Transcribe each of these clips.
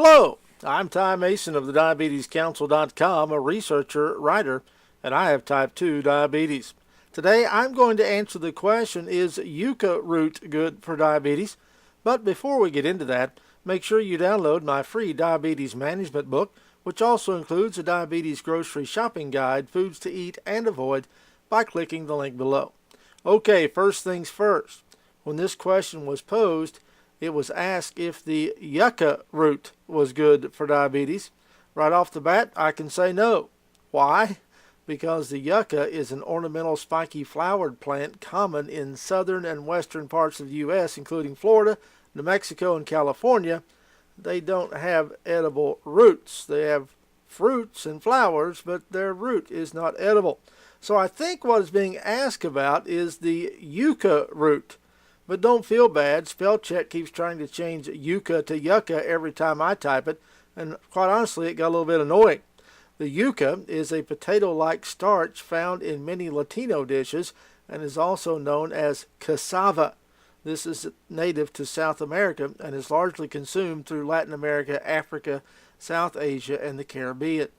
Hello, I'm Ty Mason of the DiabetesCouncil.com, a researcher, writer, and I have type 2 diabetes. Today I'm going to answer the question, is yucca root good for diabetes? But before we get into that, make sure you download my free diabetes management book, which also includes a diabetes grocery shopping guide, foods to eat and avoid, by clicking the link below. Okay, first things first. When this question was posed, it was asked if the yucca root was good for diabetes. Right off the bat, I can say no. Why? Because the yucca is an ornamental spiky flowered plant common in southern and western parts of the U.S., including Florida, New Mexico, and California. They don't have edible roots. They have fruits and flowers, but their root is not edible. So I think what is being asked about is the yucca root. But don't feel bad. Spell check keeps trying to change yucca to yucca every time I type it, and quite honestly, it got a little bit annoying. The yucca is a potato-like starch found in many Latino dishes and is also known as cassava. This is native to South America and is largely consumed through Latin America, Africa, South Asia, and the Caribbean.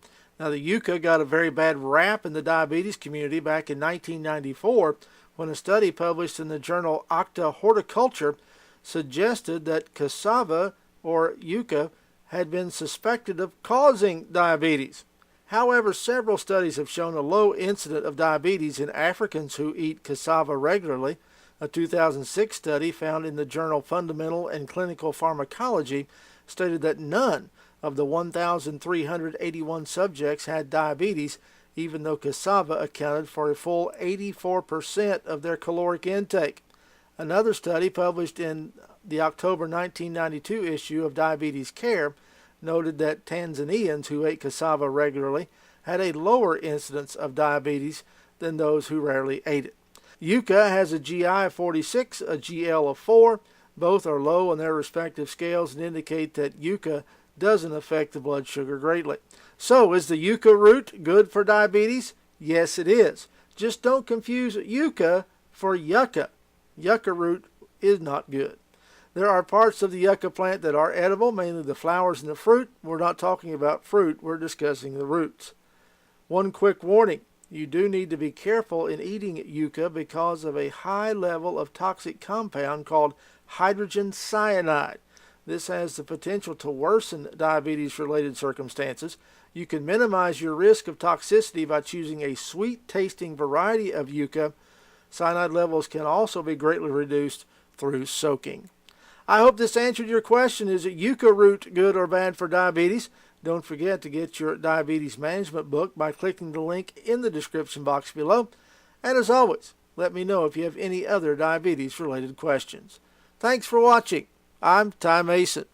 Now, the yucca got a very bad rap in the diabetes community back in 1994 when a study published in the journal Acta Horticulturae suggested that cassava, or yucca, had been suspected of causing diabetes. However, several studies have shown a low incidence of diabetes in Africans who eat cassava regularly. A 2006 study found in the journal Fundamental and Clinical Pharmacology stated that none of the 1,381 subjects had diabetes, even though cassava accounted for a full 84% of their caloric intake. Another study published in the October 1992 issue of Diabetes Care noted that Tanzanians who ate cassava regularly had a lower incidence of diabetes than those who rarely ate it. Yucca has a GI of 46, a GL of 4. Both are low on their respective scales and indicate that yucca doesn't affect the blood sugar greatly. So, is the yucca root good for diabetes? Yes, it is. Just don't confuse yucca for yucca. Yucca root is not good. There are parts of the yucca plant that are edible, mainly the flowers and the fruit. We're not talking about fruit, we're discussing the roots. One quick warning. You do need to be careful in eating yucca because of a high level of toxic compound called hydrogen cyanide. This has the potential to worsen diabetes-related circumstances. You can minimize your risk of toxicity by choosing a sweet-tasting variety of yucca. Cyanide levels can also be greatly reduced through soaking. I hope this answered your question. Is yucca root good or bad for diabetes? Don't forget to get your diabetes management book by clicking the link in the description box below. And as always, let me know if you have any other diabetes-related questions. Thanks for watching. I'm Ty Mason.